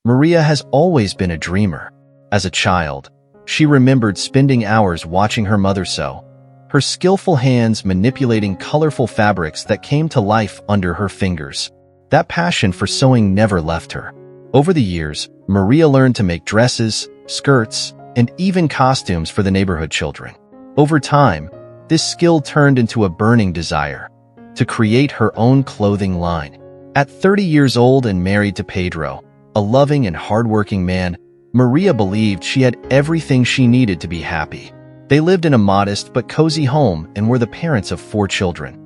Maria has always been a dreamer. As a child, she remembered spending hours watching her mother sew, her skillful hands manipulating colorful fabrics that came to life under her fingers. That passion for sewing never left her. Over the years, Maria learned to make dresses, skirts, and even costumes for the neighborhood children. Over time, this skill turned into a burning desire to create her own clothing line. At 30 years old and married to Pedro, a loving and hardworking man, Maria believed she had everything she needed to be happy. They lived in a modest but cozy home and were the parents of 4 children.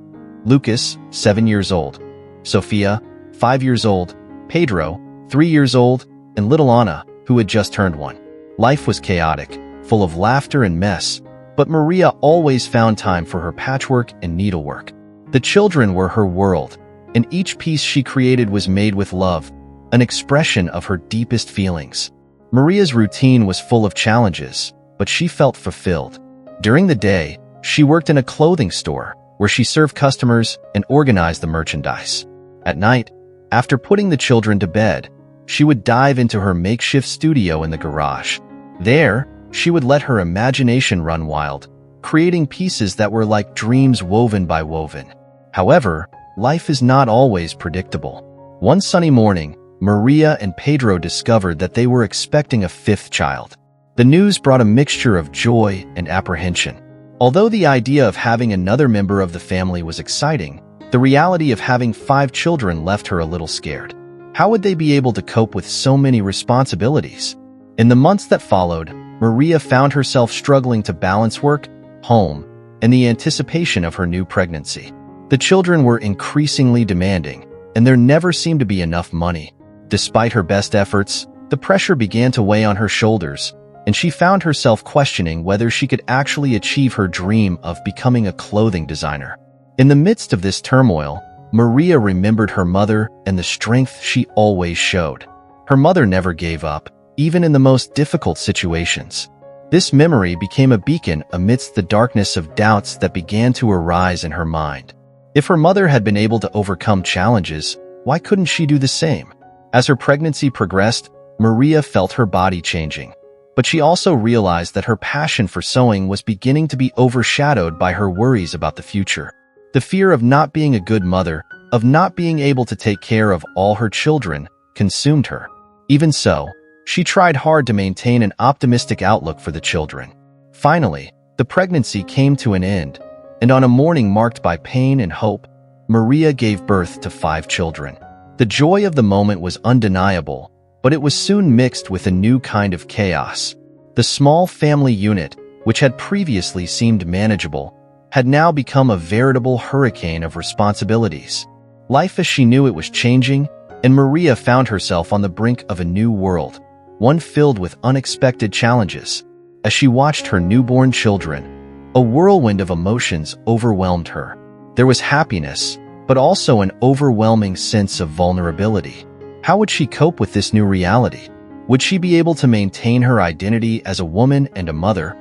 Lucas, 7 years old, Sofia, 5 years old, Pedro, 3 years old, and little Anna, who had just turned 1. Life was chaotic, full of laughter and mess, but Maria always found time for her patchwork and needlework. The children were her world, and each piece she created was made with love, an expression of her deepest feelings. Maria's routine was full of challenges, but she felt fulfilled. During the day, she worked in a clothing store where she served customers and organized the merchandise. At night, after putting the children to bed, she would dive into her makeshift studio in the garage. There, she would let her imagination run wild, creating pieces that were like dreams woven by woven. However, life is not always predictable. One sunny morning, Maria and Pedro discovered that they were expecting a 5th child. The news brought a mixture of joy and apprehension. Although the idea of having another member of the family was exciting, the reality of having 5 children left her a little scared. How would they be able to cope with so many responsibilities? In the months that followed, Maria found herself struggling to balance work, home, and the anticipation of her new pregnancy. The children were increasingly demanding, and there never seemed to be enough money. Despite her best efforts, the pressure began to weigh on her shoulders, and she found herself questioning whether she could actually achieve her dream of becoming a clothing designer. In the midst of this turmoil, Maria remembered her mother and the strength she always showed. Her mother never gave up, even in the most difficult situations. This memory became a beacon amidst the darkness of doubts that began to arise in her mind. If her mother had been able to overcome challenges, why couldn't she do the same? As her pregnancy progressed, Maria felt her body changing, but she also realized that her passion for sewing was beginning to be overshadowed by her worries about the future. The fear of not being a good mother, of not being able to take care of all her children, consumed her. Even so, she tried hard to maintain an optimistic outlook for the children. Finally, the pregnancy came to an end, and on a morning marked by pain and hope, Maria gave birth to 5 children. The joy of the moment was undeniable, but it was soon mixed with a new kind of chaos. The small family unit, which had previously seemed manageable, had now become a veritable hurricane of responsibilities. Life as she knew it was changing, and Maria found herself on the brink of a new world, one filled with unexpected challenges. As she watched her newborn children, a whirlwind of emotions overwhelmed her. There was happiness, but also an overwhelming sense of vulnerability. How would she cope with this new reality? Would she be able to maintain her identity as a woman and a mother,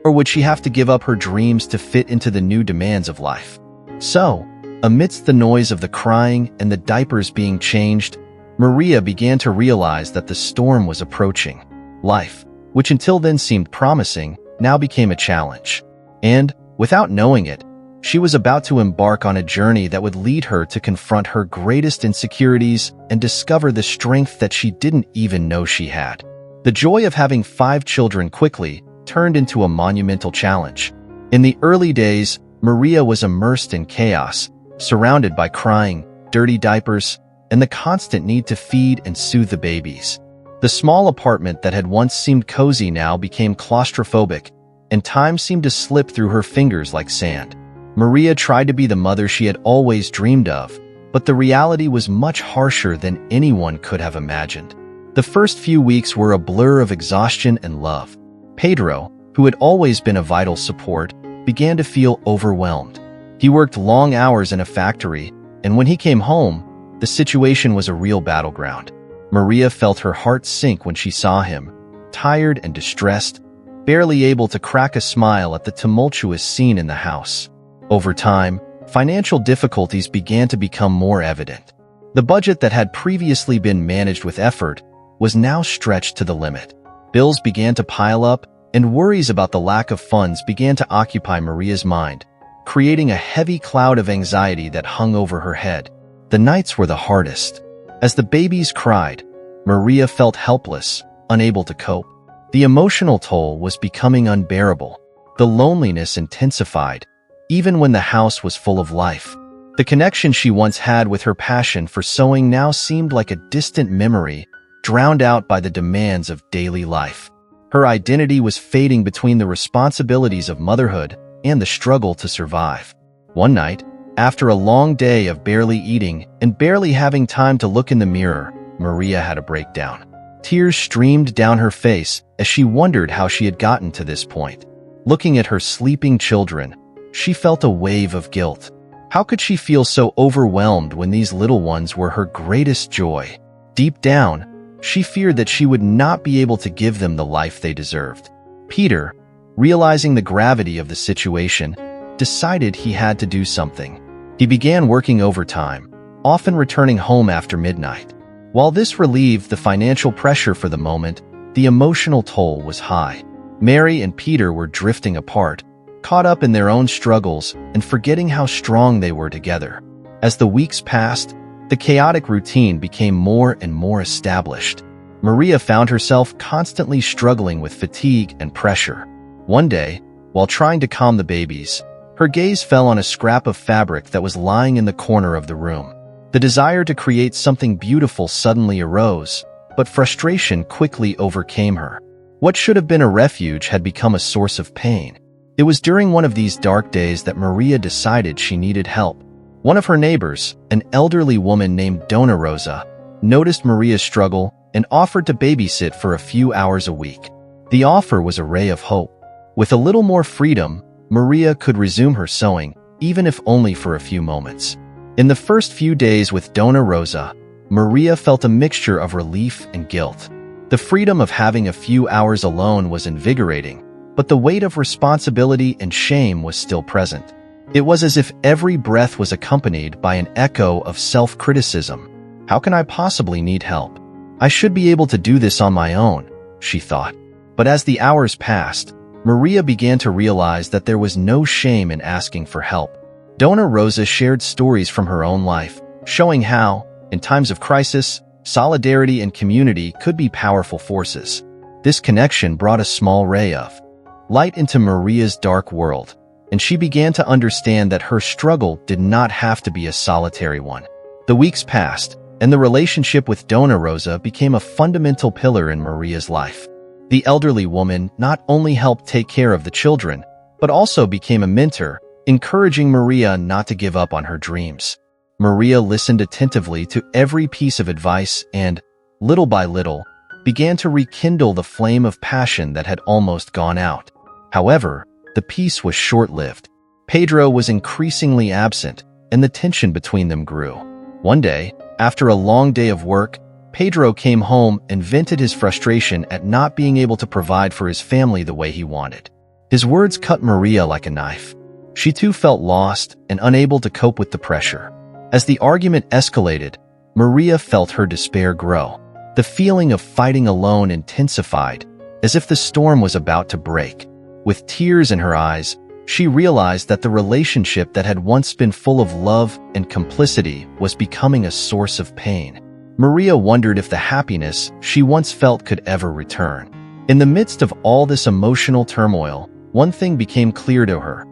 or would she have to give up her dreams to fit into the new demands of life? So, amidst the noise of the crying and the diapers being changed, Maria began to realize that the storm was approaching. Life, which until then seemed promising, now became a challenge. And, without knowing it, she was about to embark on a journey that would lead her to confront her greatest insecurities and discover the strength that she didn't even know she had. The joy of having 5 children quickly turned into a monumental challenge. In the early days, Maria was immersed in chaos, surrounded by crying, dirty diapers, and the constant need to feed and soothe the babies. The small apartment that had once seemed cozy now became claustrophobic, and time seemed to slip through her fingers like sand. Maria tried to be the mother she had always dreamed of, but the reality was much harsher than anyone could have imagined. The first few weeks were a blur of exhaustion and love. Pedro, who had always been a vital support, began to feel overwhelmed. He worked long hours in a factory, and when he came home, the situation was a real battleground. Maria felt her heart sink when she saw him, tired and distressed, barely able to crack a smile at the tumultuous scene in the house. Over time, financial difficulties began to become more evident. The budget that had previously been managed with effort was now stretched to the limit. Bills began to pile up, and worries about the lack of funds began to occupy Maria's mind, creating a heavy cloud of anxiety that hung over her head. The nights were the hardest. As the babies cried, Maria felt helpless, unable to cope. The emotional toll was becoming unbearable. The loneliness intensified, even when the house was full of life. The connection she once had with her passion for sewing now seemed like a distant memory, drowned out by the demands of daily life. Her identity was fading between the responsibilities of motherhood and the struggle to survive. One night, after a long day of barely eating and barely having time to look in the mirror, Maria had a breakdown. Tears streamed down her face as she wondered how she had gotten to this point. Looking at her sleeping children, she felt a wave of guilt. How could she feel so overwhelmed when these little ones were her greatest joy? Deep down, she feared that she would not be able to give them the life they deserved. Peter, realizing the gravity of the situation, decided he had to do something. He began working overtime, often returning home after midnight. While this relieved the financial pressure for the moment, the emotional toll was high. Mary and Peter were drifting apart, caught up in their own struggles and forgetting how strong they were together. As the weeks passed, the chaotic routine became more and more established. Maria found herself constantly struggling with fatigue and pressure. One day, while trying to calm the babies, her gaze fell on a scrap of fabric that was lying in the corner of the room. The desire to create something beautiful suddenly arose, but frustration quickly overcame her. What should have been a refuge had become a source of pain. It was during one of these dark days that Maria decided she needed help. One of her neighbors, an elderly woman named Donna Rosa, noticed Maria's struggle and offered to babysit for a few hours a week. The offer was a ray of hope. With a little more freedom, Maria could resume her sewing, even if only for a few moments. In the first few days with Donna Rosa, Maria felt a mixture of relief and guilt. The freedom of having a few hours alone was invigorating, but the weight of responsibility and shame was still present. It was as if every breath was accompanied by an echo of self-criticism. How can I possibly need help? I should be able to do this on my own, she thought. But as the hours passed, Maria began to realize that there was no shame in asking for help. Donna Rosa shared stories from her own life, showing how, in times of crisis, solidarity and community could be powerful forces. This connection brought a small ray of light into Maria's dark world, and she began to understand that her struggle did not have to be a solitary one. The weeks passed, and the relationship with Donna Rosa became a fundamental pillar in Maria's life. The elderly woman not only helped take care of the children, but also became a mentor, encouraging Maria not to give up on her dreams. Maria listened attentively to every piece of advice and, little by little, began to rekindle the flame of passion that had almost gone out. However, the peace was short-lived. Pedro was increasingly absent, and the tension between them grew. One day, after a long day of work, Pedro came home and vented his frustration at not being able to provide for his family the way he wanted. His words cut Maria like a knife. She too felt lost and unable to cope with the pressure. As the argument escalated, Maria felt her despair grow. The feeling of fighting alone intensified, as if the storm was about to break. With tears in her eyes, she realized that the relationship that had once been full of love and complicity was becoming a source of pain. Maria wondered if the happiness she once felt could ever return. In the midst of all this emotional turmoil, one thing became clear to her.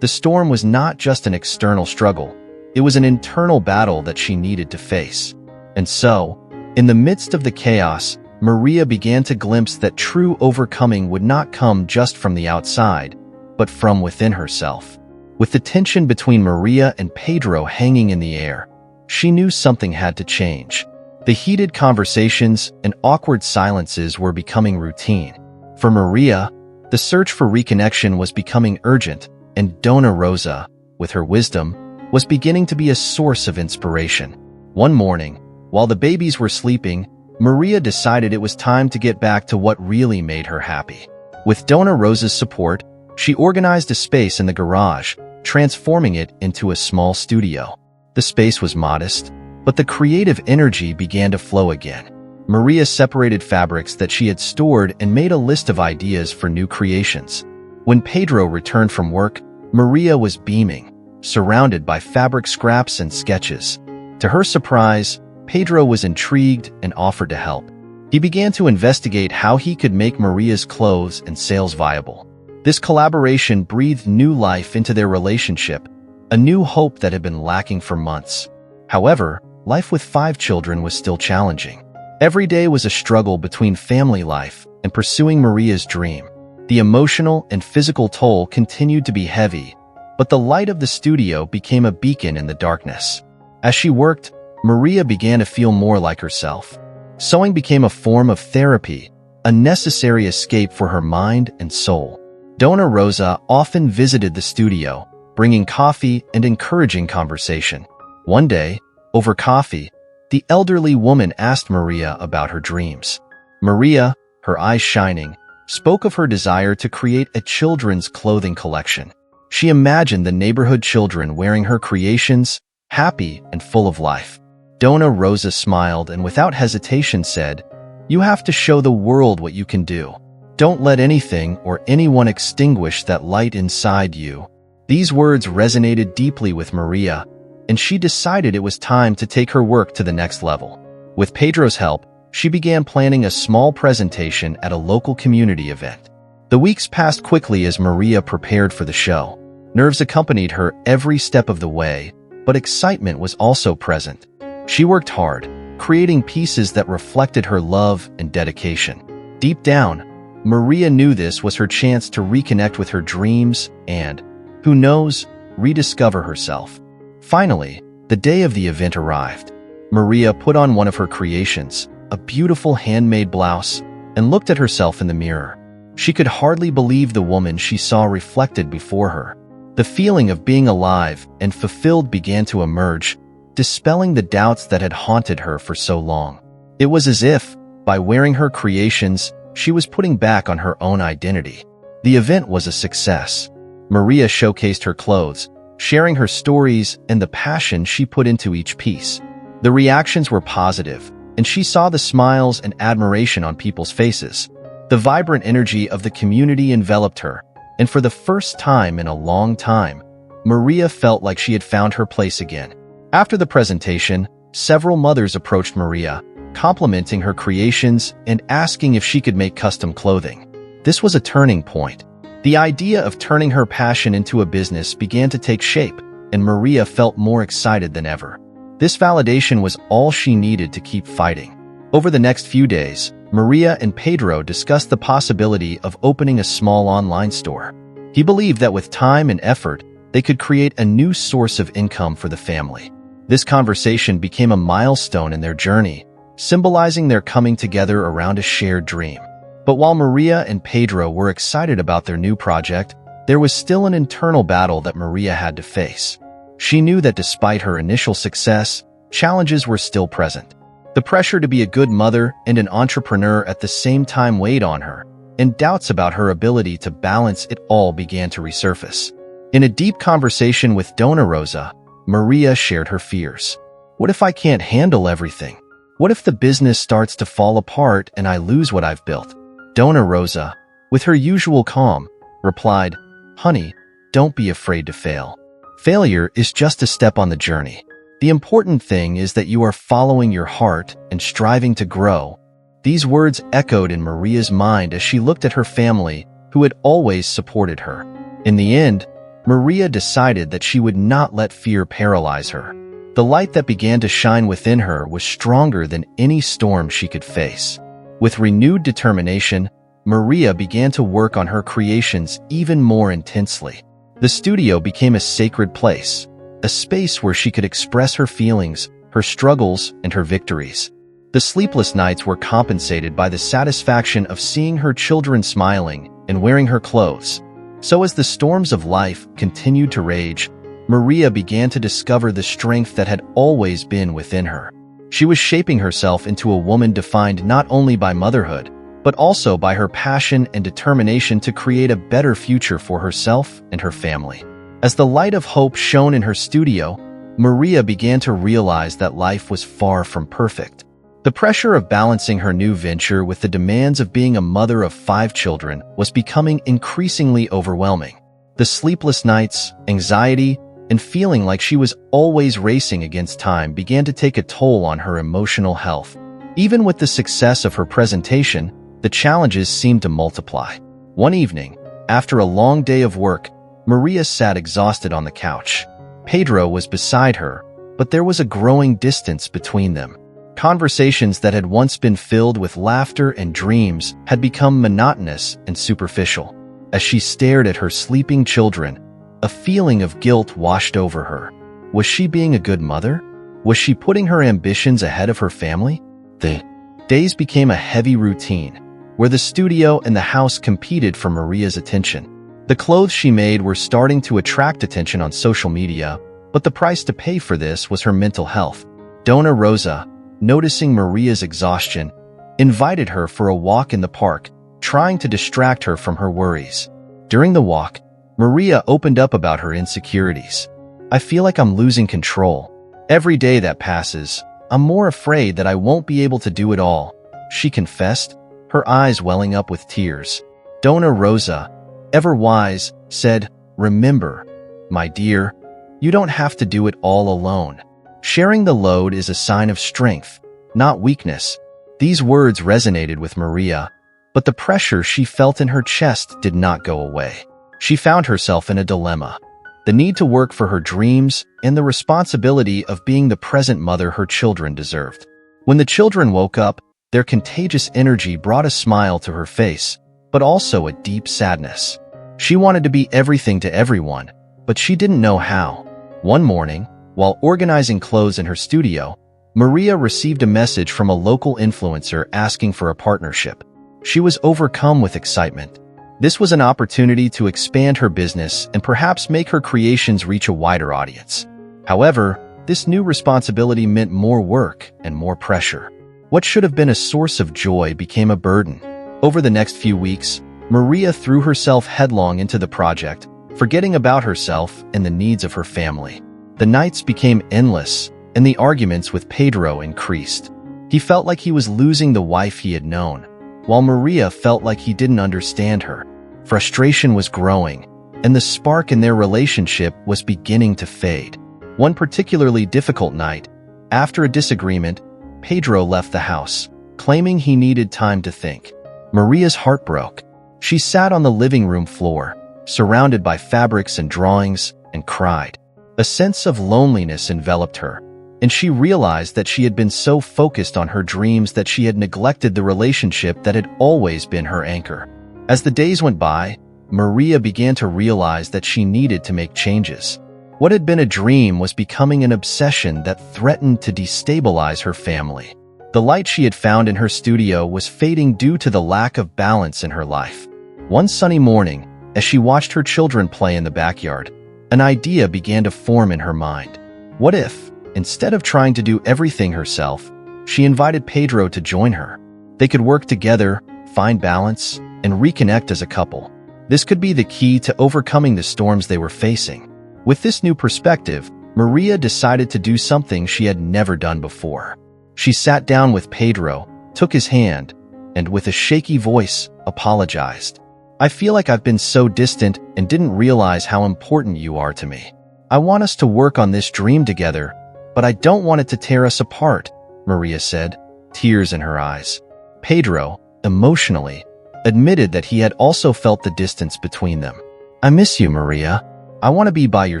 The storm was not just an external struggle. It was an internal battle that she needed to face. And so, in the midst of the chaos, Maria began to glimpse that true overcoming would not come just from the outside, but from within herself. With the tension between Maria and Pedro hanging in the air, she knew something had to change. The heated conversations and awkward silences were becoming routine. For Maria, the search for reconnection was becoming urgent, and Donna Rosa, with her wisdom, was beginning to be a source of inspiration. One morning, while the babies were sleeping, Maria decided it was time to get back to what really made her happy. With Donna Rosa's support, she organized a space in the garage, transforming it into a small studio. The space was modest, but the creative energy began to flow again. Maria separated fabrics that she had stored and made a list of ideas for new creations. When Pedro returned from work, Maria was beaming, surrounded by fabric scraps and sketches. To her surprise, Pedro was intrigued and offered to help. He began to investigate how he could make Maria's clothes and sales viable. This collaboration breathed new life into their relationship, a new hope that had been lacking for months. However, life with 5 children was still challenging. Every day was a struggle between family life and pursuing Maria's dream. The emotional and physical toll continued to be heavy, but the light of the studio became a beacon in the darkness. As she worked, Maria began to feel more like herself. Sewing became a form of therapy, a necessary escape for her mind and soul. Dona Rosa often visited the studio, bringing coffee and encouraging conversation. One day, over coffee, the elderly woman asked Maria about her dreams. Maria, her eyes shining, spoke of her desire to create a children's clothing collection. She imagined the neighborhood children wearing her creations, happy and full of life. Dona Rosa smiled and without hesitation said, "You have to show the world what you can do. Don't let anything or anyone extinguish that light inside you." These words resonated deeply with Maria, and she decided it was time to take her work to the next level. With Pedro's help, she began planning a small presentation at a local community event. The weeks passed quickly as Maria prepared for the show. Nerves accompanied her every step of the way, but excitement was also present. She worked hard, creating pieces that reflected her love and dedication. Deep down, Maria knew this was her chance to reconnect with her dreams and, who knows, rediscover herself. Finally, the day of the event arrived. Maria put on one of her creations, a beautiful handmade blouse, and looked at herself in the mirror. She could hardly believe the woman she saw reflected before her. The feeling of being alive and fulfilled began to emerge, dispelling the doubts that had haunted her for so long. It was as if, by wearing her creations, she was putting back on her own identity. The event was a success. Maria showcased her clothes, sharing her stories and the passion she put into each piece. The reactions were positive, and she saw the smiles and admiration on people's faces. The vibrant energy of the community enveloped her, and for the first time in a long time, Maria felt like she had found her place again. After the presentation, several mothers approached Maria, complimenting her creations and asking if she could make custom clothing. This was a turning point. The idea of turning her passion into a business began to take shape, and Maria felt more excited than ever. This validation was all she needed to keep fighting. Over the next few days, Maria and Pedro discussed the possibility of opening a small online store. He believed that with time and effort, they could create a new source of income for the family. This conversation became a milestone in their journey, symbolizing their coming together around a shared dream. But while Maria and Pedro were excited about their new project, there was still an internal battle that Maria had to face. She knew that despite her initial success, challenges were still present. The pressure to be a good mother and an entrepreneur at the same time weighed on her, and doubts about her ability to balance it all began to resurface. In a deep conversation with Dona Rosa, Maria shared her fears. What if I can't handle everything? What if the business starts to fall apart and I lose what I've built? Dona Rosa, with her usual calm, replied, "Honey, don't be afraid to fail. Failure is just a step on the journey. The important thing is that you are following your heart and striving to grow." These words echoed in Maria's mind as she looked at her family, who had always supported her. In the end, Maria decided that she would not let fear paralyze her. The light that began to shine within her was stronger than any storm she could face. With renewed determination, Maria began to work on her creations even more intensely. The studio became a sacred place, a space where she could express her feelings, her struggles, and her victories. The sleepless nights were compensated by the satisfaction of seeing her children smiling and wearing her clothes. So as the storms of life continued to rage, Maria began to discover the strength that had always been within her. She was shaping herself into a woman defined not only by motherhood, but also by her passion and determination to create a better future for herself and her family. As the light of hope shone in her studio, Maria began to realize that life was far from perfect. The pressure of balancing her new venture with the demands of being a mother of 5 children was becoming increasingly overwhelming. The sleepless nights, anxiety, and feeling like she was always racing against time began to take a toll on her emotional health. Even with the success of her presentation, the challenges seemed to multiply. One evening, after a long day of work, Maria sat exhausted on the couch. Pedro was beside her, but there was a growing distance between them. Conversations that had once been filled with laughter and dreams had become monotonous and superficial. As she stared at her sleeping children, a feeling of guilt washed over her. Was she being a good mother? Was she putting her ambitions ahead of her family? The days became a heavy routine, where the studio and the house competed for Maria's attention. The clothes she made were starting to attract attention on social media, but the price to pay for this was her mental health. Dona Rosa, noticing Maria's exhaustion, invited her for a walk in the park, trying to distract her from her worries. During the walk, Maria opened up about her insecurities. "I feel like I'm losing control. Every day that passes, I'm more afraid that I won't be able to do it all," she confessed, her eyes welling up with tears. Dona Rosa, ever wise, said, "Remember, my dear, you don't have to do it all alone. Sharing the load is a sign of strength, not weakness." These words resonated with Maria, but the pressure she felt in her chest did not go away. She found herself in a dilemma: the need to work for her dreams and the responsibility of being the present mother her children deserved. When the children woke up, their contagious energy brought a smile to her face, but also a deep sadness. She wanted to be everything to everyone, but she didn't know how. One morning, while organizing clothes in her studio, Maria received a message from a local influencer asking for a partnership. She was overcome with excitement. This was an opportunity to expand her business and perhaps make her creations reach a wider audience. However, this new responsibility meant more work and more pressure. What should have been a source of joy became a burden. Over the next few weeks, Maria threw herself headlong into the project, forgetting about herself and the needs of her family. The nights became endless, and the arguments with Pedro increased. He felt like he was losing the wife he had known, while Maria felt like he didn't understand her. Frustration was growing, and the spark in their relationship was beginning to fade. One particularly difficult night, after a disagreement, Pedro left the house, claiming he needed time to think. Maria's heart broke. She sat on the living room floor, surrounded by fabrics and drawings, and cried. A sense of loneliness enveloped her, and she realized that she had been so focused on her dreams that she had neglected the relationship that had always been her anchor. As the days went by, Maria began to realize that she needed to make changes. What had been a dream was becoming an obsession that threatened to destabilize her family. The light she had found in her studio was fading due to the lack of balance in her life. One sunny morning, as she watched her children play in the backyard, an idea began to form in her mind. What if, instead of trying to do everything herself, she invited Pedro to join her? They could work together, find balance, and reconnect as a couple. This could be the key to overcoming the storms they were facing. With this new perspective, Maria decided to do something she had never done before. She sat down with Pedro, took his hand, and with a shaky voice, apologized. "I feel like I've been so distant and didn't realize how important you are to me. I want us to work on this dream together, but I don't want it to tear us apart," Maria said, tears in her eyes. Pedro, emotionally, admitted that he had also felt the distance between them. "I miss you, Maria. I want to be by your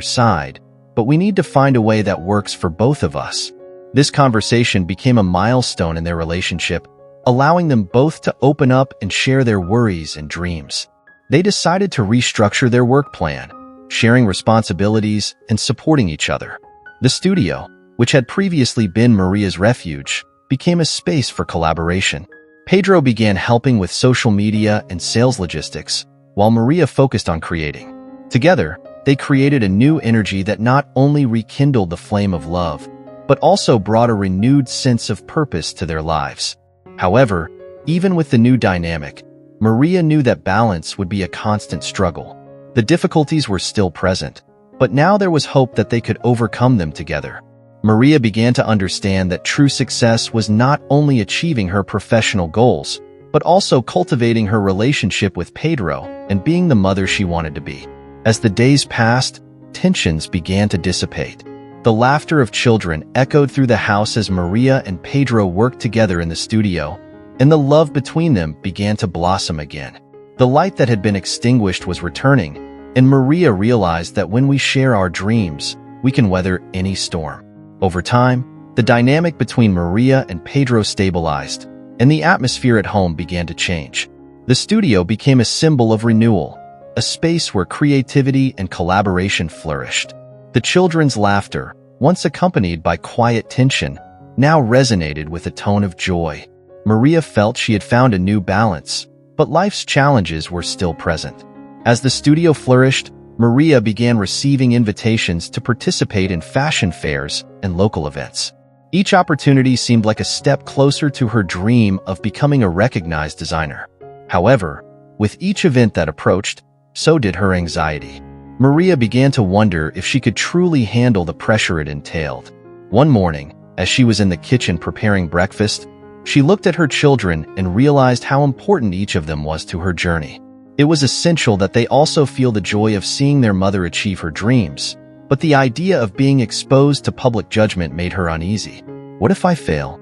side, but we need to find a way that works for both of us." This conversation became a milestone in their relationship, allowing them both to open up and share their worries and dreams. They decided to restructure their work plan, sharing responsibilities and supporting each other. The studio, which had previously been Maria's refuge, became a space for collaboration. Pedro began helping with social media and sales logistics, while Maria focused on creating. Together, they created a new energy that not only rekindled the flame of love, but also brought a renewed sense of purpose to their lives. However, even with the new dynamic, Maria knew that balance would be a constant struggle. The difficulties were still present, but now there was hope that they could overcome them together. Maria began to understand that true success was not only achieving her professional goals, but also cultivating her relationship with Pedro and being the mother she wanted to be. As the days passed, tensions began to dissipate. The laughter of children echoed through the house as Maria and Pedro worked together in the studio, and the love between them began to blossom again. The light that had been extinguished was returning, and Maria realized that when we share our dreams, we can weather any storm. Over time, the dynamic between Maria and Pedro stabilized, and the atmosphere at home began to change. The studio became a symbol of renewal, a space where creativity and collaboration flourished. The children's laughter, once accompanied by quiet tension, now resonated with a tone of joy. Maria felt she had found a new balance, but life's challenges were still present. As the studio flourished, Maria began receiving invitations to participate in fashion fairs and local events. Each opportunity seemed like a step closer to her dream of becoming a recognized designer. However, with each event that approached, so did her anxiety. Maria began to wonder if she could truly handle the pressure it entailed. One morning, as she was in the kitchen preparing breakfast, she looked at her children and realized how important each of them was to her journey. It was essential that they also feel the joy of seeing their mother achieve her dreams, but the idea of being exposed to public judgment made her uneasy. What if I fail?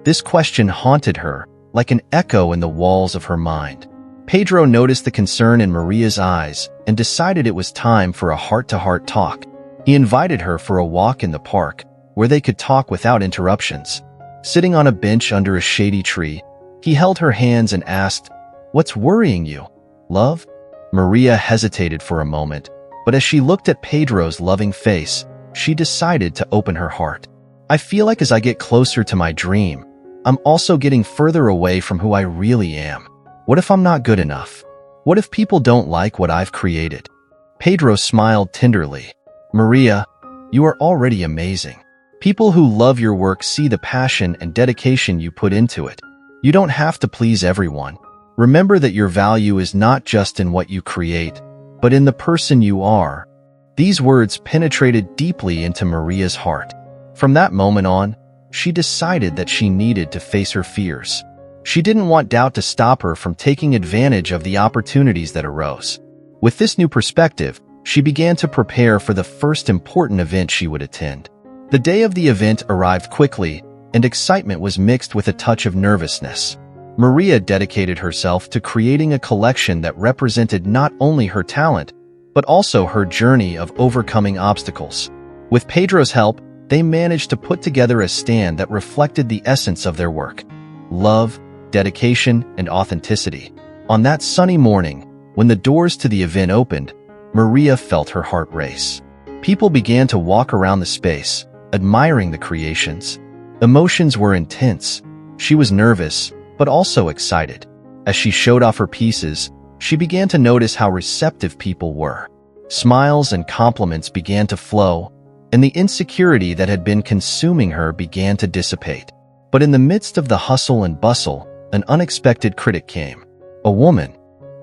This question haunted her, like an echo in the walls of her mind. Pedro noticed the concern in Maria's eyes and decided it was time for a heart-to-heart talk. He invited her for a walk in the park, where they could talk without interruptions. Sitting on a bench under a shady tree, he held her hands and asked, "What's worrying you, love?" Maria hesitated for a moment, but as she looked at Pedro's loving face, she decided to open her heart. "I feel like as I get closer to my dream, I'm also getting further away from who I really am. What if I'm not good enough? What if people don't like what I've created?" Pedro smiled tenderly. "Maria, you are already amazing. People who love your work see the passion and dedication you put into it. You don't have to please everyone. Remember that your value is not just in what you create, but in the person you are." These words penetrated deeply into Maria's heart. From that moment on, she decided that she needed to face her fears. She didn't want doubt to stop her from taking advantage of the opportunities that arose. With this new perspective, she began to prepare for the first important event she would attend. The day of the event arrived quickly, and excitement was mixed with a touch of nervousness. Maria dedicated herself to creating a collection that represented not only her talent, but also her journey of overcoming obstacles. With Pedro's help, they managed to put together a stand that reflected the essence of their work: love, dedication, and authenticity. On that sunny morning, when the doors to the event opened, Maria felt her heart race. People began to walk around the space, admiring the creations. Emotions were intense. She was nervous, but also excited. As she showed off her pieces, she began to notice how receptive people were. Smiles and compliments began to flow, and the insecurity that had been consuming her began to dissipate. But in the midst of the hustle and bustle, an unexpected critic came. A woman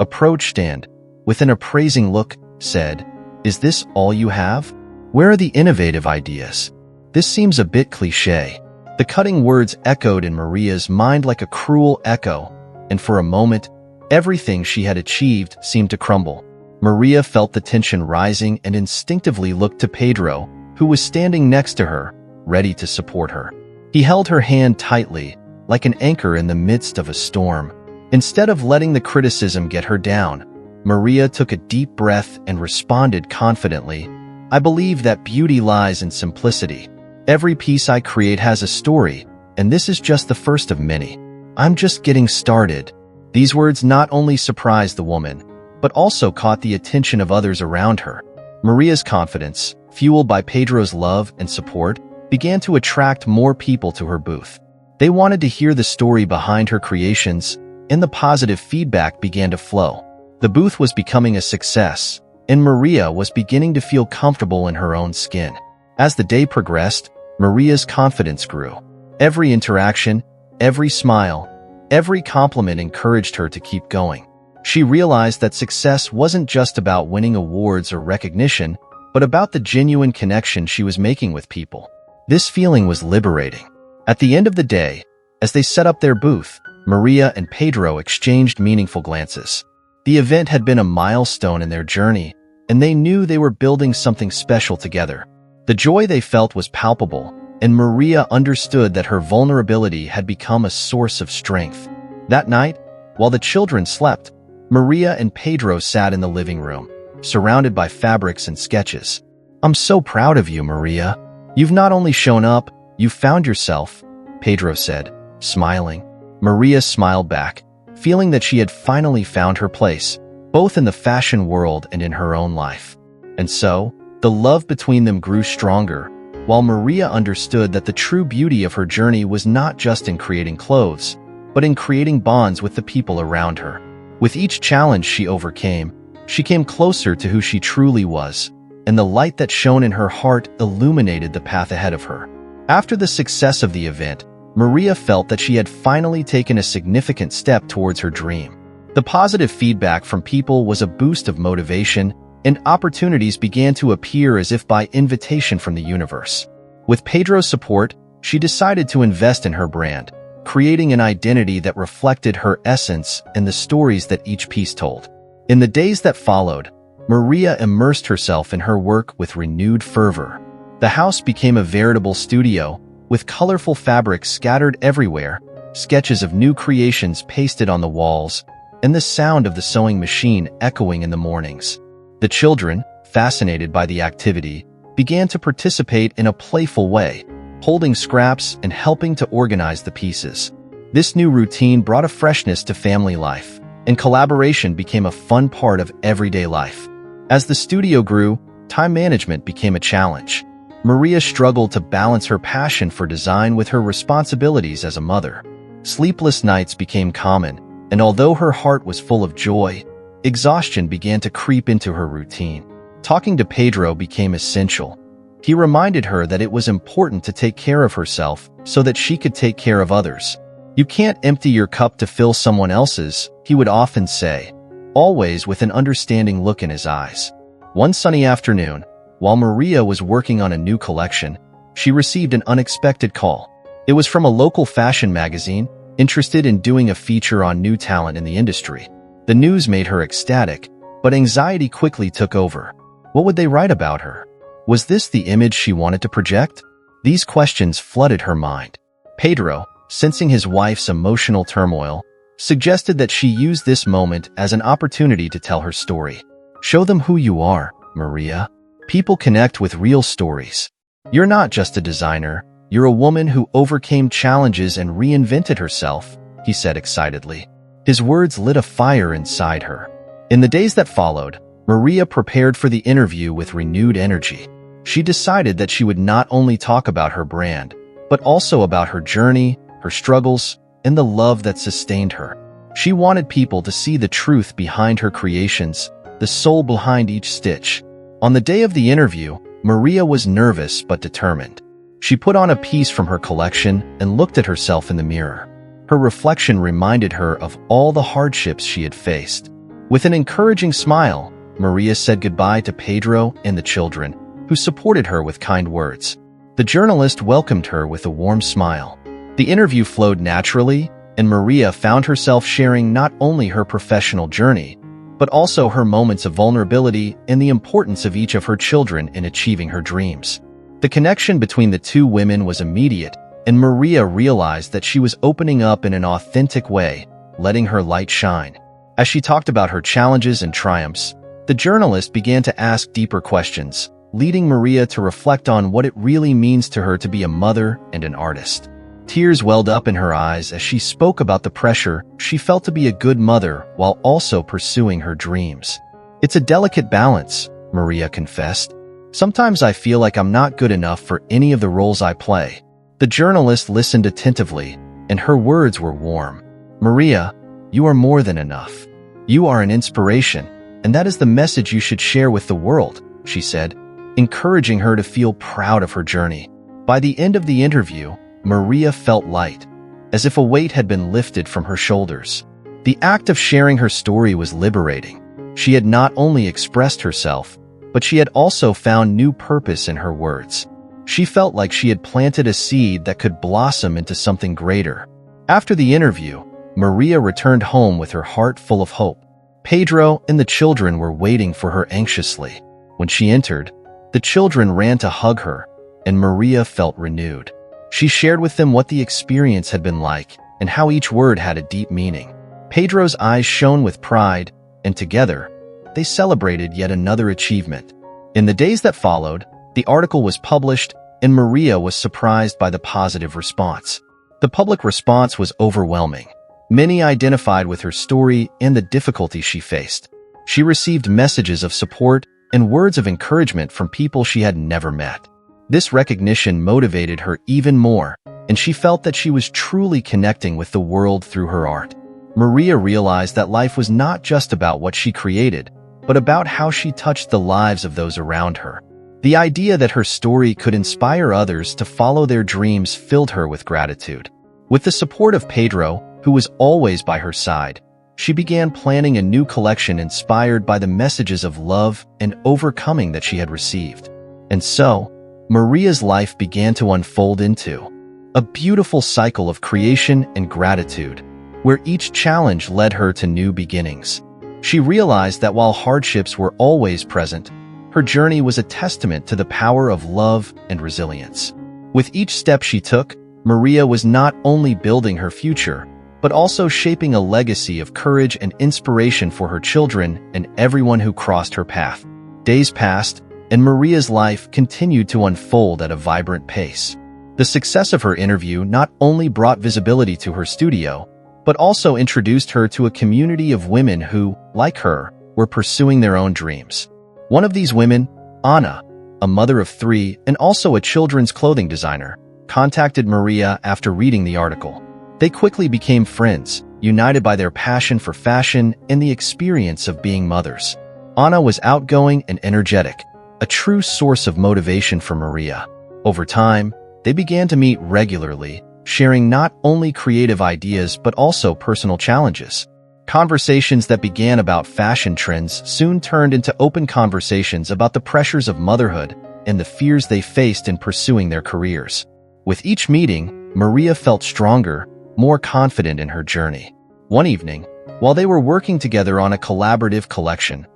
approached and, with an appraising look, said, "Is this all you have? Where are the innovative ideas? This seems a bit cliché." The cutting words echoed in Maria's mind like a cruel echo, and for a moment, everything she had achieved seemed to crumble. Maria felt the tension rising and instinctively looked to Pedro, who was standing next to her, ready to support her. He held her hand tightly, like an anchor in the midst of a storm. Instead of letting the criticism get her down, Maria took a deep breath and responded confidently, "I believe that beauty lies in simplicity. Every piece I create has a story, and this is just the first of many. I'm just getting started." These words not only surprised the woman, but also caught the attention of others around her. Maria's confidence, fueled by Pedro's love and support, began to attract more people to her booth. They wanted to hear the story behind her creations, and the positive feedback began to flow. The booth was becoming a success, and Maria was beginning to feel comfortable in her own skin. As the day progressed, Maria's confidence grew. Every interaction, every smile, every compliment encouraged her to keep going. She realized that success wasn't just about winning awards or recognition, but about the genuine connection she was making with people. This feeling was liberating. At the end of the day, as they set up their booth, Maria and Pedro exchanged meaningful glances. The event had been a milestone in their journey, and they knew they were building something special together. The joy they felt was palpable, and Maria understood that her vulnerability had become a source of strength. That night, while the children slept, Maria and Pedro sat in the living room, surrounded by fabrics and sketches. "I'm so proud of you, Maria. You've not only shown up, you've found yourself," Pedro said, smiling. Maria smiled back, feeling that she had finally found her place, both in the fashion world and in her own life. And so, the love between them grew stronger, while Maria understood that the true beauty of her journey was not just in creating clothes, but in creating bonds with the people around her. With each challenge she overcame, she came closer to who she truly was, and the light that shone in her heart illuminated the path ahead of her. After the success of the event, Maria felt that she had finally taken a significant step towards her dream. The positive feedback from people was a boost of motivation, and opportunities began to appear as if by invitation from the universe. With Pedro's support, she decided to invest in her brand, creating an identity that reflected her essence and the stories that each piece told. In the days that followed, Maria immersed herself in her work with renewed fervor. The house became a veritable studio, with colorful fabrics scattered everywhere, sketches of new creations pasted on the walls, and the sound of the sewing machine echoing in the mornings. The children, fascinated by the activity, began to participate in a playful way, holding scraps and helping to organize the pieces. This new routine brought a freshness to family life, and collaboration became a fun part of everyday life. As the studio grew, time management became a challenge. Maria struggled to balance her passion for design with her responsibilities as a mother. Sleepless nights became common, and although her heart was full of joy, exhaustion began to creep into her routine. Talking to Pedro became essential. He reminded her that it was important to take care of herself so that she could take care of others. "You can't empty your cup to fill someone else's," he would often say, always with an understanding look in his eyes. One sunny afternoon, while Maria was working on a new collection, she received an unexpected call. It was from a local fashion magazine, interested in doing a feature on new talent in the industry. The news made her ecstatic, but anxiety quickly took over. What would they write about her? Was this the image she wanted to project? These questions flooded her mind. Pedro, sensing his wife's emotional turmoil, suggested that she use this moment as an opportunity to tell her story. "Show them who you are, Maria. People connect with real stories. You're not just a designer, you're a woman who overcame challenges and reinvented herself," he said excitedly. His words lit a fire inside her. In the days that followed, Maria prepared for the interview with renewed energy. She decided that she would not only talk about her brand, but also about her journey, her struggles, and the love that sustained her. She wanted people to see the truth behind her creations, the soul behind each stitch. On the day of the interview, Maria was nervous but determined. She put on a piece from her collection and looked at herself in the mirror. Her reflection reminded her of all the hardships she had faced. With an encouraging smile, Maria said goodbye to Pedro and the children, who supported her with kind words. The journalist welcomed her with a warm smile. The interview flowed naturally, and Maria found herself sharing not only her professional journey, but also her moments of vulnerability and the importance of each of her children in achieving her dreams. The connection between the two women was immediate, and Maria realized that she was opening up in an authentic way, letting her light shine. As she talked about her challenges and triumphs, the journalist began to ask deeper questions, leading Maria to reflect on what it really means to her to be a mother and an artist. Tears welled up in her eyes as she spoke about the pressure she felt to be a good mother while also pursuing her dreams. "It's a delicate balance," Maria confessed. "Sometimes I feel like I'm not good enough for any of the roles I play." The journalist listened attentively, and her words were warm. "Maria, you are more than enough. You are an inspiration, and that is the message you should share with the world," she said, encouraging her to feel proud of her journey. By the end of the interview, Maria felt light, as if a weight had been lifted from her shoulders. The act of sharing her story was liberating. She had not only expressed herself, but she had also found new purpose in her words. She felt like she had planted a seed that could blossom into something greater. After the interview, Maria returned home with her heart full of hope. Pedro and the children were waiting for her anxiously. When she entered, the children ran to hug her, and Maria felt renewed. She shared with them what the experience had been like and how each word had a deep meaning. Pedro's eyes shone with pride, and together, they celebrated yet another achievement. In the days that followed, the article was published, and Maria was surprised by the positive response. The public response was overwhelming. Many identified with her story and the difficulties she faced. She received messages of support and words of encouragement from people she had never met. This recognition motivated her even more, and she felt that she was truly connecting with the world through her art. Maria realized that life was not just about what she created, but about how she touched the lives of those around her. The idea that her story could inspire others to follow their dreams filled her with gratitude. With the support of Pedro, who was always by her side, she began planning a new collection inspired by the messages of love and overcoming that she had received. And so, Maria's life began to unfold into a beautiful cycle of creation and gratitude, where each challenge led her to new beginnings. She realized that while hardships were always present, her journey was a testament to the power of love and resilience. With each step she took, Maria was not only building her future, but also shaping a legacy of courage and inspiration for her children and everyone who crossed her path. Days passed, and Maria's life continued to unfold at a vibrant pace. The success of her interview not only brought visibility to her studio, but also introduced her to a community of women who, like her, were pursuing their own dreams. One of these women, Anna, a mother of 3 and also a children's clothing designer, contacted Maria after reading the article. They quickly became friends, united by their passion for fashion and the experience of being mothers. Anna was outgoing and energetic, a true source of motivation for Maria. Over time, they began to meet regularly, sharing not only creative ideas but also personal challenges. Conversations that began about fashion trends soon turned into open conversations about the pressures of motherhood and the fears they faced in pursuing their careers. With each meeting, Maria felt stronger, more confident in her journey. One evening, while they were working together on a collaborative collection,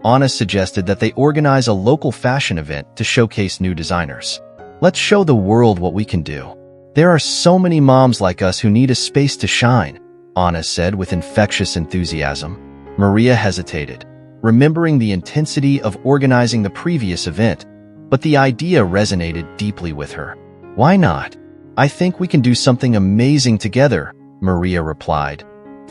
Anna suggested that they organize a local fashion event to showcase new designers. "Let's show the world what we can do. There are so many moms like us who need a space to shine," Anna said with infectious enthusiasm. Maria hesitated, remembering the intensity of organizing the previous event, but the idea resonated deeply with her. "Why not? I think we can do something amazing together," Maria replied,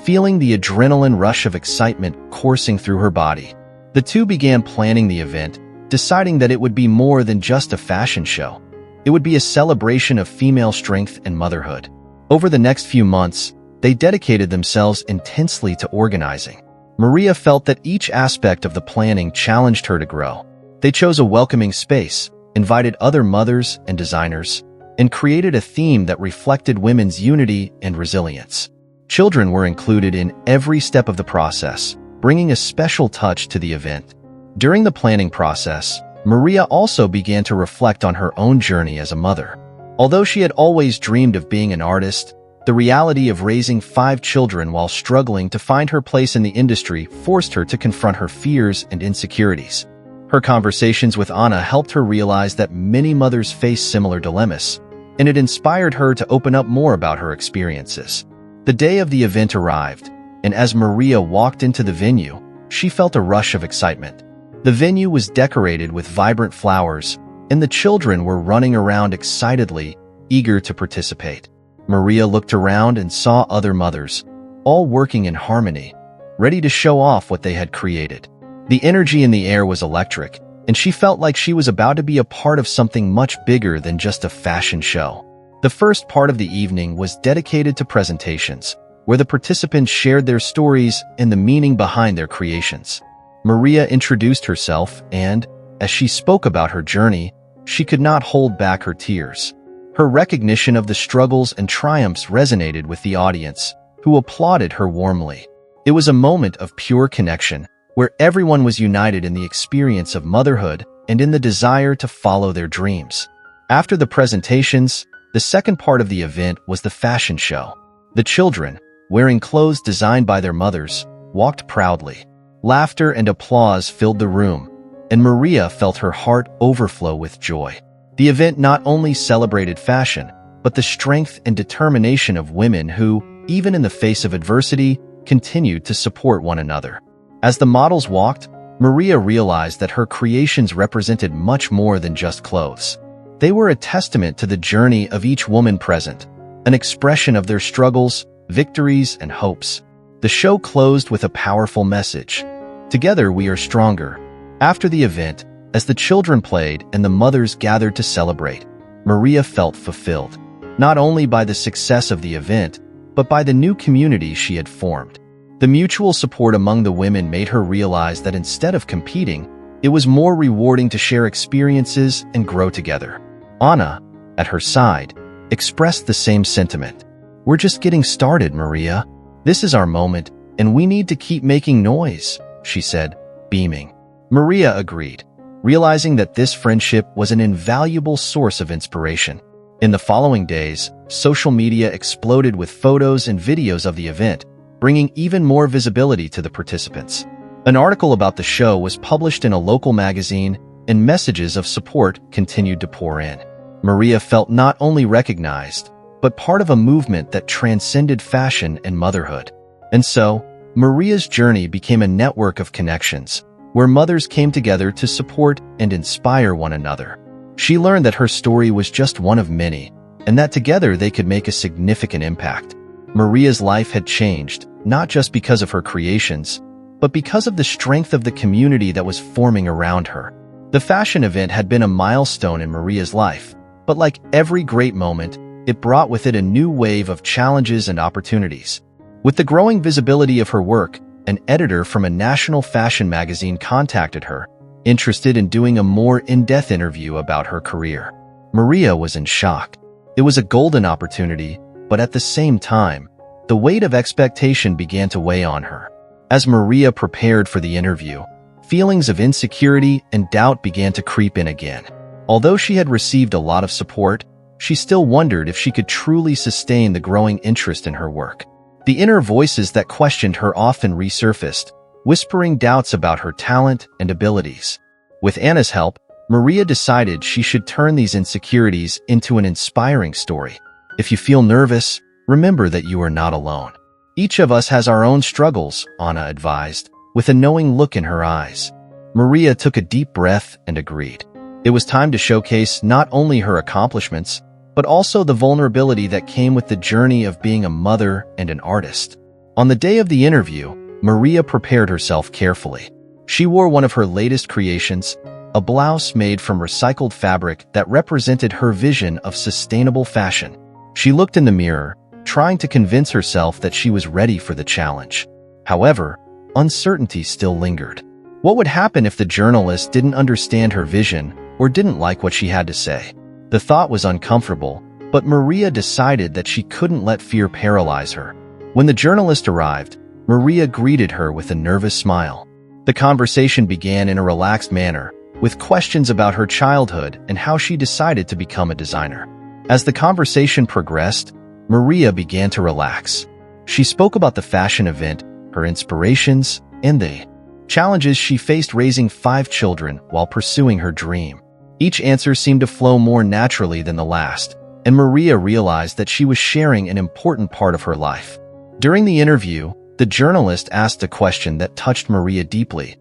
feeling the adrenaline rush of excitement coursing through her body. The two began planning the event, deciding that it would be more than just a fashion show. It would be a celebration of female strength and motherhood. Over the next few months, they dedicated themselves intensely to organizing. Maria felt that each aspect of the planning challenged her to grow. They chose a welcoming space, invited other mothers and designers, and created a theme that reflected women's unity and resilience. Children were included in every step of the process, bringing a special touch to the event. During the planning process, Maria also began to reflect on her own journey as a mother. Although she had always dreamed of being an artist, the reality of raising 5 children while struggling to find her place in the industry forced her to confront her fears and insecurities. Her conversations with Anna helped her realize that many mothers face similar dilemmas, and it inspired her to open up more about her experiences. The day of the event arrived, and as Maria walked into the venue, she felt a rush of excitement. The venue was decorated with vibrant flowers, and the children were running around excitedly, eager to participate. Maria looked around and saw other mothers, all working in harmony, ready to show off what they had created. The energy in the air was electric, and she felt like she was about to be a part of something much bigger than just a fashion show. The first part of the evening was dedicated to presentations, where the participants shared their stories and the meaning behind their creations. Maria introduced herself and, as she spoke about her journey, she could not hold back her tears. Her recognition of the struggles and triumphs resonated with the audience, who applauded her warmly. It was a moment of pure connection, where everyone was united in the experience of motherhood and in the desire to follow their dreams. After the presentations, the second part of the event was the fashion show. The children, wearing clothes designed by their mothers, walked proudly. Laughter and applause filled the room, and Maria felt her heart overflow with joy. The event not only celebrated fashion, but the strength and determination of women who, even in the face of adversity, continued to support one another. As the models walked, Maria realized that her creations represented much more than just clothes. They were a testament to the journey of each woman present, an expression of their struggles, victories, and hopes. The show closed with a powerful message. Together we are stronger. After the event, as the children played and the mothers gathered to celebrate, Maria felt fulfilled, not only by the success of the event, but by the new community she had formed. The mutual support among the women made her realize that instead of competing, it was more rewarding to share experiences and grow together. Anna, at her side, expressed the same sentiment. "We're just getting started, Maria. This is our moment, and we need to keep making noise," she said, beaming. Maria agreed, realizing that this friendship was an invaluable source of inspiration. In the following days, social media exploded with photos and videos of the event, bringing even more visibility to the participants. An article about the show was published in a local magazine, and messages of support continued to pour in. Maria felt not only recognized, but part of a movement that transcended fashion and motherhood. And so, Maria's journey became a network of connections, where mothers came together to support and inspire one another. She learned that her story was just one of many, and that together they could make a significant impact. Maria's life had changed, not just because of her creations, but because of the strength of the community that was forming around her. The fashion event had been a milestone in Maria's life, but like every great moment, it brought with it a new wave of challenges and opportunities. With the growing visibility of her work, an editor from a national fashion magazine contacted her, interested in doing a more in-depth interview about her career. Maria was in shock. It was a golden opportunity, but at the same time, the weight of expectation began to weigh on her. As Maria prepared for the interview, feelings of insecurity and doubt began to creep in again. Although she had received a lot of support, she still wondered if she could truly sustain the growing interest in her work. The inner voices that questioned her often resurfaced, whispering doubts about her talent and abilities. With Anna's help, Maria decided she should turn these insecurities into an inspiring story. If you feel nervous, remember that you are not alone. Each of us has our own struggles, Anna advised, with a knowing look in her eyes. Maria took a deep breath and agreed. It was time to showcase not only her accomplishments, but also the vulnerability that came with the journey of being a mother and an artist. On the day of the interview, Maria prepared herself carefully. She wore one of her latest creations, a blouse made from recycled fabric that represented her vision of sustainable fashion. She looked in the mirror, trying to convince herself that she was ready for the challenge. However, uncertainty still lingered. What would happen if the journalist didn't understand her vision or didn't like what she had to say? The thought was uncomfortable, but Maria decided that she couldn't let fear paralyze her. When the journalist arrived, Maria greeted her with a nervous smile. The conversation began in a relaxed manner, with questions about her childhood and how she decided to become a designer. As the conversation progressed, Maria began to relax. She spoke about the fashion event, her inspirations, and the challenges she faced raising 5 children while pursuing her dream. Each answer seemed to flow more naturally than the last, and Maria realized that she was sharing an important part of her life. During the interview, the journalist asked a question that touched Maria deeply.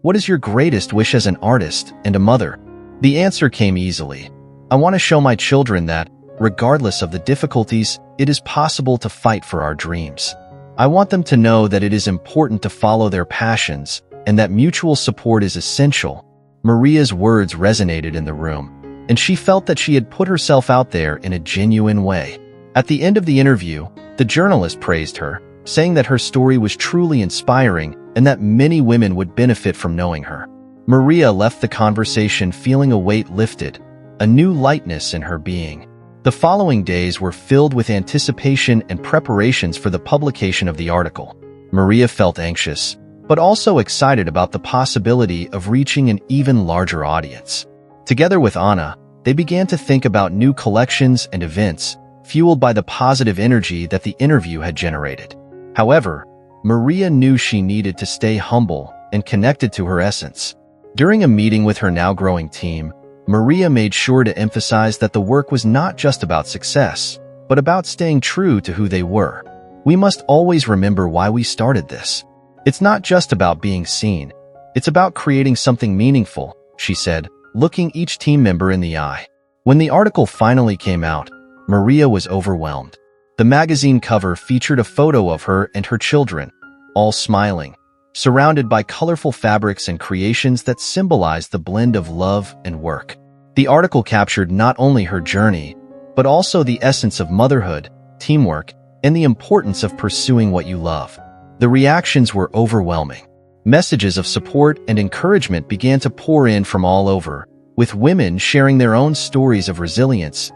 "What is your greatest wish as an artist and a mother?" The answer came easily. "I want to show my children that, regardless of the difficulties, it is possible to fight for our dreams. I want them to know that it is important to follow their passions and that mutual support is essential." Maria's words resonated in the room, and she felt that she had put herself out there in a genuine way. At the end of the interview, the journalist praised her, saying that her story was truly inspiring and that many women would benefit from knowing her. Maria left the conversation feeling a weight lifted, a new lightness in her being. The following days were filled with anticipation and preparations for the publication of the article. Maria felt anxious, but also excited about the possibility of reaching an even larger audience. Together with Anna, They began to think about new collections and events, fueled by the positive energy that the interview had generated. However, Maria knew she needed to stay humble and connected to her essence. During a meeting with her now growing team, Maria made sure to emphasize that the work was not just about success, but about staying true to who they were. We must always remember why we started this. It's not just about being seen. It's about creating something meaningful, she said, looking each team member in the eye. When the article finally came out, Maria was overwhelmed. The magazine cover featured a photo of her and her children, all smiling, surrounded by colorful fabrics and creations that symbolized the blend of love and work. The article captured not only her journey, but also the essence of motherhood, teamwork, and the importance of pursuing what you love. The reactions were overwhelming. Messages of support and encouragement began to pour in from all over, with women sharing their own stories of resilience.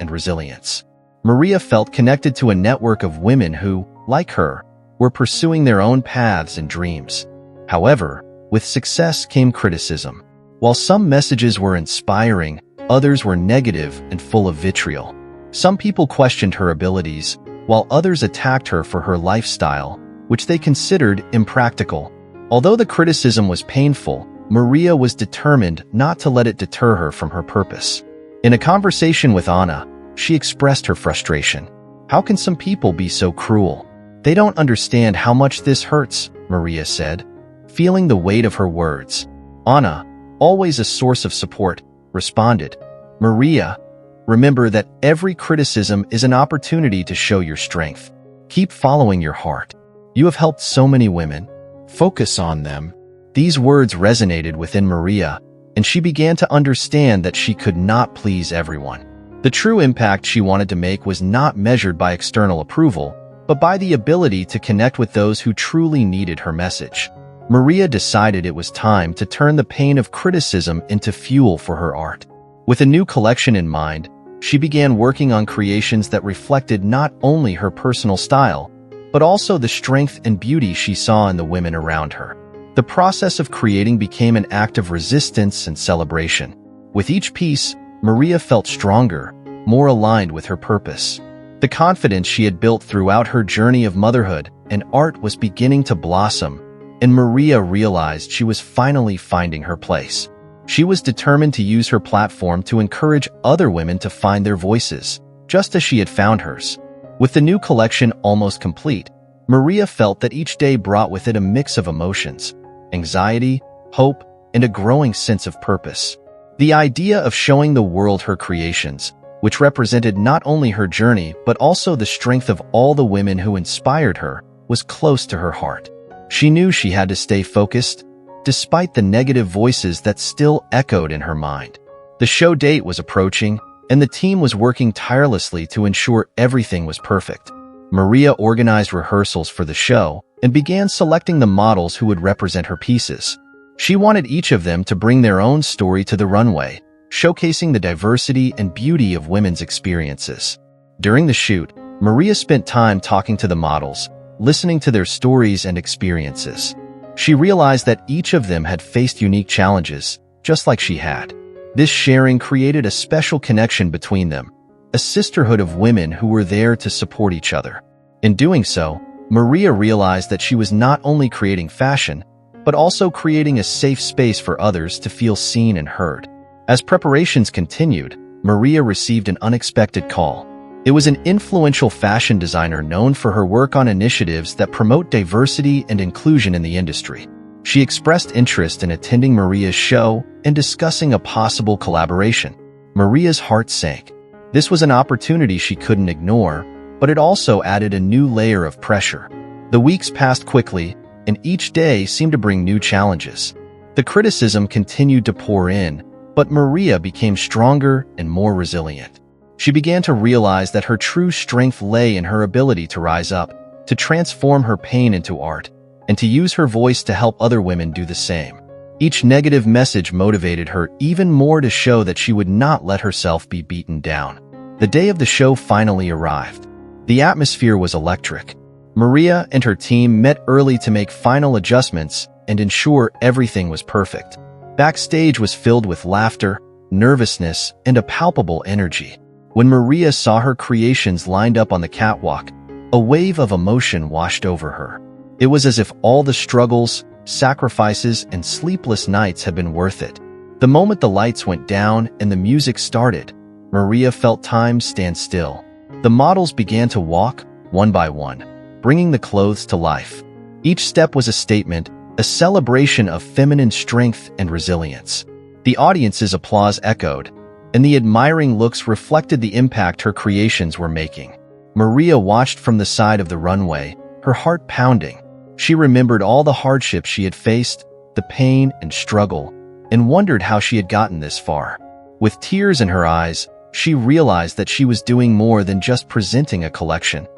Maria felt connected to a network of women who, like her, were pursuing their own paths and dreams. However, with success came criticism. While some messages were inspiring, others were negative and full of vitriol. Some people questioned her abilities, while others attacked her for her lifestyle, which they considered impractical. Although the criticism was painful, Maria was determined not to let it deter her from her purpose. In a conversation with Anna, she expressed her frustration. "How can some people be so cruel? They don't understand how much this hurts," Maria said, feeling the weight of her words. Anna, always a source of support, responded, "Maria, remember that every criticism is an opportunity to show your strength. Keep following your heart. You have helped so many women. Focus on them." These words resonated within Maria, and she began to understand that she could not please everyone. The true impact she wanted to make was not measured by external approval, but by the ability to connect with those who truly needed her message. Maria decided it was time to turn the pain of criticism into fuel for her art. With a new collection in mind, she began working on creations that reflected not only her personal style, but also the strength and beauty she saw in the women around her. The process of creating became an act of resistance and celebration. With each piece, Maria felt stronger, more aligned with her purpose. The confidence she had built throughout her journey of motherhood and art was beginning to blossom, and Maria realized she was finally finding her place. She was determined to use her platform to encourage other women to find their voices, just as she had found hers. With the new collection almost complete, Maria felt that each day brought with it a mix of emotions: anxiety, hope, and a growing sense of purpose. The idea of showing the world her creations, which represented not only her journey but also the strength of all the women who inspired her, was close to her heart. She knew she had to stay focused, despite the negative voices that still echoed in her mind. The show date was approaching, and the team was working tirelessly to ensure everything was perfect. Maria organized rehearsals for the show and began selecting the models who would represent her pieces. She wanted each of them to bring their own story to the runway, showcasing the diversity and beauty of women's experiences. During the shoot, Maria spent time talking to the models, listening to their stories and experiences. She realized that each of them had faced unique challenges, just like she had. This sharing created a special connection between them, a sisterhood of women who were there to support each other. In doing so, Maria realized that she was not only creating fashion, but also creating a safe space for others to feel seen and heard. As preparations continued, Maria received an unexpected call. It was an influential fashion designer known for her work on initiatives that promote diversity and inclusion in the industry. She expressed interest in attending Maria's show and discussing a possible collaboration. Maria's heart sank. This was an opportunity she couldn't ignore, but it also added a new layer of pressure. The weeks passed quickly, and each day seemed to bring new challenges. The criticism continued to pour in, but Maria became stronger and more resilient. She began to realize that her true strength lay in her ability to rise up, to transform her pain into art, and to use her voice to help other women do the same. Each negative message motivated her even more to show that she would not let herself be beaten down. The day of the show finally arrived. The atmosphere was electric. Maria and her team met early to make final adjustments and ensure everything was perfect. Backstage was filled with laughter, nervousness, and a palpable energy. When Maria saw her creations lined up on the catwalk, a wave of emotion washed over her. It was as if all the struggles, sacrifices, and sleepless nights had been worth it. The moment the lights went down and the music started, Maria felt time stand still. The models began to walk, one by one, bringing the clothes to life. Each step was a statement, a celebration of feminine strength and resilience. The audience's applause echoed, and the admiring looks reflected the impact her creations were making. Maria watched from the side of the runway, her heart pounding. She remembered all the hardships she had faced, the pain and struggle, and wondered how she had gotten this far. With tears in her eyes, she realized that she was doing more than just presenting a collection.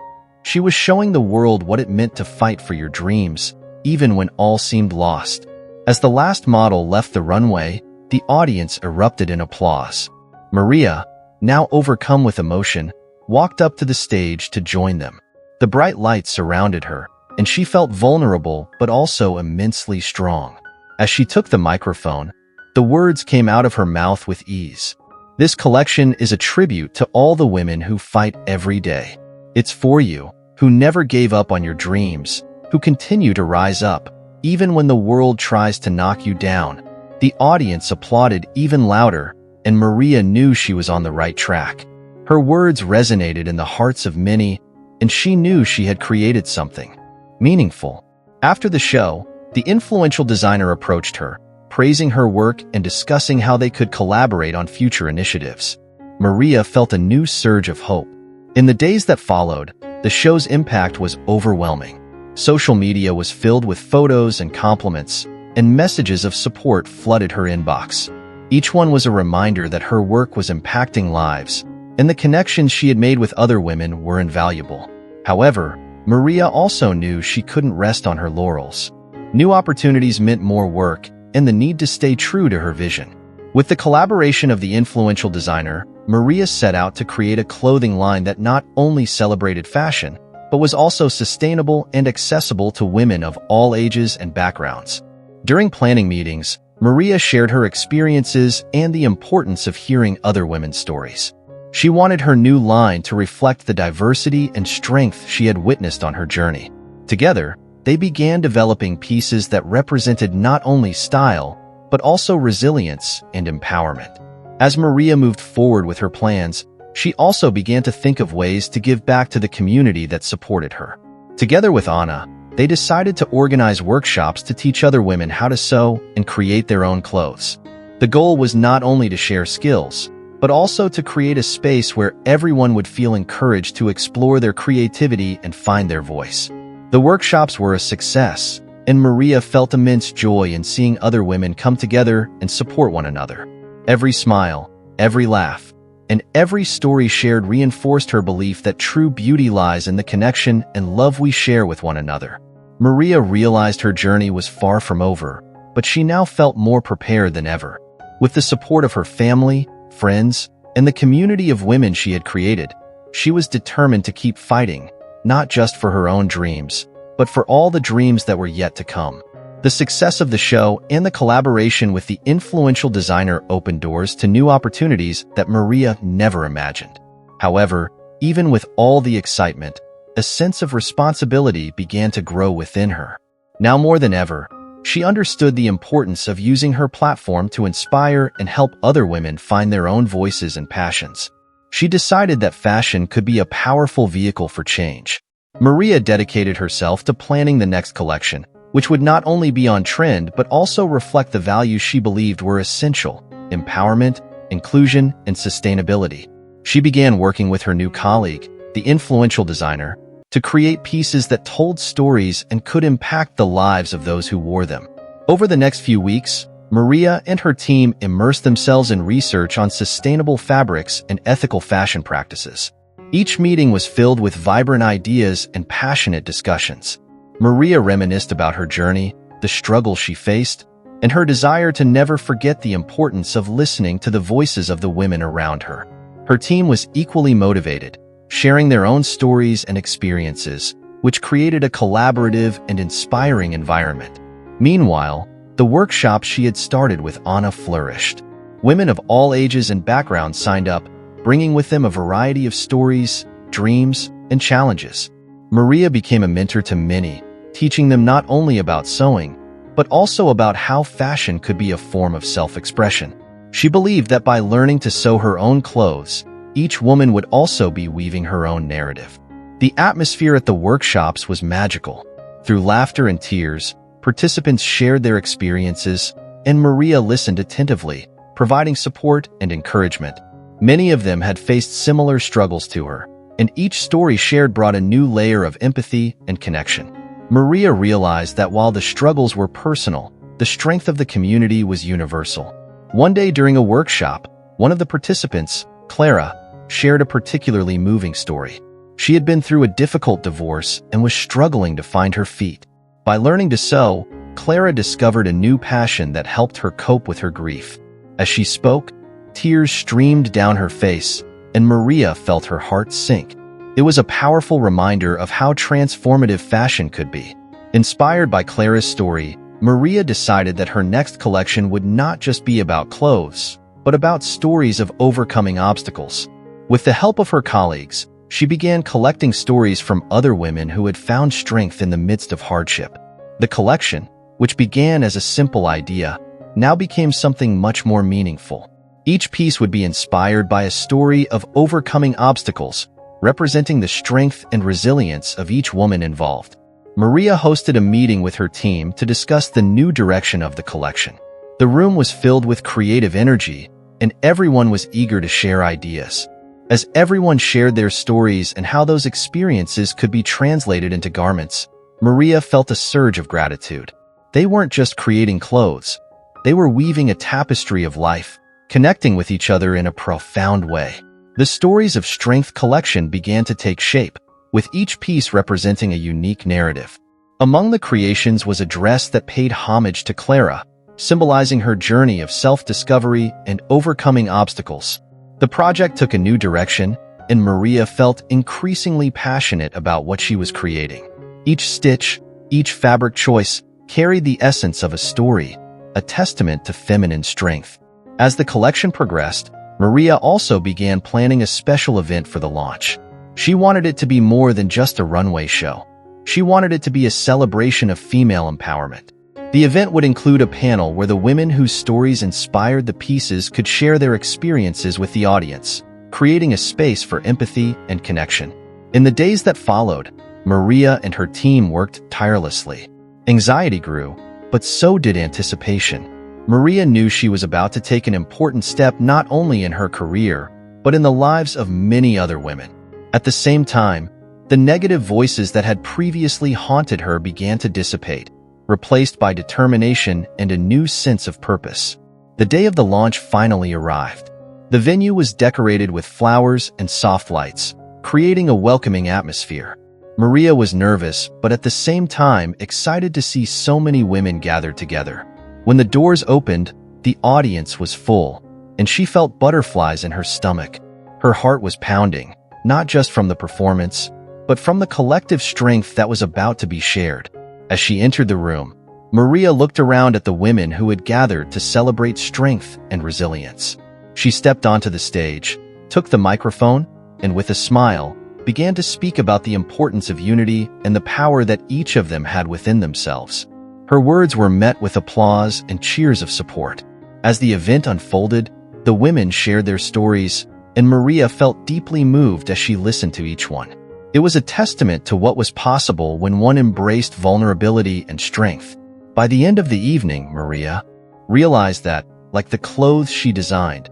She was showing the world what it meant to fight for your dreams, even when all seemed lost. As the last model left the runway, the audience erupted in applause. Maria, now overcome with emotion, walked up to the stage to join them. The bright lights surrounded her, and she felt vulnerable but also immensely strong. As she took the microphone, the words came out of her mouth with ease. This collection is a tribute to all the women who fight every day. It's for you, who never gave up on your dreams, who continue to rise up, even when the world tries to knock you down. The audience applauded even louder, and Maria knew she was on the right track. Her words resonated in the hearts of many, and she knew she had created something meaningful. After the show, the influential designer approached her, praising her work and discussing how they could collaborate on future initiatives. Maria felt a new surge of hope. In the days that followed, the show's impact was overwhelming. Social media was filled with photos and compliments, and messages of support flooded her inbox. Each one was a reminder that her work was impacting lives, and the connections she had made with other women were invaluable. However, Maria also knew she couldn't rest on her laurels. New opportunities meant more work and the need to stay true to her vision. With the collaboration of the influential designer, Maria set out to create a clothing line that not only celebrated fashion, but was also sustainable and accessible to women of all ages and backgrounds. During planning meetings, Maria shared her experiences and the importance of hearing other women's stories. She wanted her new line to reflect the diversity and strength she had witnessed on her journey. Together, they began developing pieces that represented not only style, but also resilience and empowerment. As Maria moved forward with her plans, she also began to think of ways to give back to the community that supported her. Together with Anna, they decided to organize workshops to teach other women how to sew and create their own clothes. The goal was not only to share skills, but also to create a space where everyone would feel encouraged to explore their creativity and find their voice. The workshops were a success, and Maria felt immense joy in seeing other women come together and support one another. Every smile, every laugh, and every story shared reinforced her belief that true beauty lies in the connection and love we share with one another. Maria realized her journey was far from over, but she now felt more prepared than ever. With the support of her family, friends, and the community of women she had created, she was determined to keep fighting, not just for her own dreams, but for all the dreams that were yet to come. The success of the show and the collaboration with the influential designer opened doors to new opportunities that Maria never imagined. However, even with all the excitement, a sense of responsibility began to grow within her. Now more than ever, she understood the importance of using her platform to inspire and help other women find their own voices and passions. She decided that fashion could be a powerful vehicle for change. Maria dedicated herself to planning the next collection, which would not only be on trend but also reflect the values she believed were essential: empowerment, inclusion, and sustainability. She began working with her new colleague, the influential designer, to create pieces that told stories and could impact the lives of those who wore them. Over the next few weeks, Maria and her team immersed themselves in research on sustainable fabrics and ethical fashion practices. Each meeting was filled with vibrant ideas and passionate discussions. Maria reminisced about her journey, the struggles she faced, and her desire to never forget the importance of listening to the voices of the women around her. Her team was equally motivated, sharing their own stories and experiences, which created a collaborative and inspiring environment. Meanwhile, the workshops she had started with Anna flourished. Women of all ages and backgrounds signed up, bringing with them a variety of stories, dreams, and challenges. Maria became a mentor to many, teaching them not only about sewing, but also about how fashion could be a form of self-expression. She believed that by learning to sew her own clothes, each woman would also be weaving her own narrative. The atmosphere at the workshops was magical. Through laughter and tears, participants shared their experiences, and Maria listened attentively, providing support and encouragement. Many of them had faced similar struggles to her, and each story shared brought a new layer of empathy and connection. Maria realized that while the struggles were personal, the strength of the community was universal. One day during a workshop, one of the participants, Clara, shared a particularly moving story. She had been through a difficult divorce and was struggling to find her feet. By learning to sew, Clara discovered a new passion that helped her cope with her grief. As she spoke, tears streamed down her face, and Maria felt her heart sink. It was a powerful reminder of how transformative fashion could be. Inspired by Clara's story, Maria decided that her next collection would not just be about clothes, but about stories of overcoming obstacles. With the help of her colleagues, she began collecting stories from other women who had found strength in the midst of hardship. The collection, which began as a simple idea, now became something much more meaningful. Each piece would be inspired by a story of overcoming obstacles, representing the strength and resilience of each woman involved. Maria hosted a meeting with her team to discuss the new direction of the collection. The room was filled with creative energy, and everyone was eager to share ideas. As everyone shared their stories and how those experiences could be translated into garments, Maria felt a surge of gratitude. They weren't just creating clothes. They were weaving a tapestry of life, connecting with each other in a profound way. The Stories of Strength collection began to take shape, with each piece representing a unique narrative. Among the creations was a dress that paid homage to Clara, symbolizing her journey of self-discovery and overcoming obstacles. The project took a new direction, and Maria felt increasingly passionate about what she was creating. Each stitch, each fabric choice, carried the essence of a story, a testament to feminine strength. As the collection progressed, Maria also began planning a special event for the launch. She wanted it to be more than just a runway show. She wanted it to be a celebration of female empowerment. The event would include a panel where the women whose stories inspired the pieces could share their experiences with the audience, creating a space for empathy and connection. In the days that followed, Maria and her team worked tirelessly. Anxiety grew, but so did anticipation. Maria knew she was about to take an important step not only in her career, but in the lives of many other women. At the same time, the negative voices that had previously haunted her began to dissipate, replaced by determination and a new sense of purpose. The day of the launch finally arrived. The venue was decorated with flowers and soft lights, creating a welcoming atmosphere. Maria was nervous, but at the same time excited to see so many women gathered together. When the doors opened, the audience was full, and she felt butterflies in her stomach. Her heart was pounding, not just from the performance, but from the collective strength that was about to be shared. As she entered the room, Maria looked around at the women who had gathered to celebrate strength and resilience. She stepped onto the stage, took the microphone, and with a smile, began to speak about the importance of unity and the power that each of them had within themselves. Her words were met with applause and cheers of support. As the event unfolded, the women shared their stories, and Maria felt deeply moved as she listened to each one. It was a testament to what was possible when one embraced vulnerability and strength. By the end of the evening, Maria realized that, like the clothes she designed,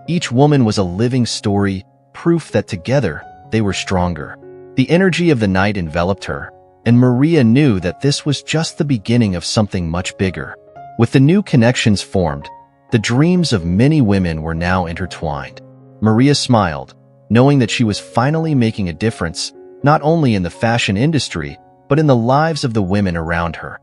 each woman was a living story, proof that together they were stronger. The energy of the night enveloped her, and Maria knew that this was just the beginning of something much bigger. With the new connections formed, the dreams of many women were now intertwined. Maria smiled, knowing that she was finally making a difference, not only in the fashion industry, but in the lives of the women around her.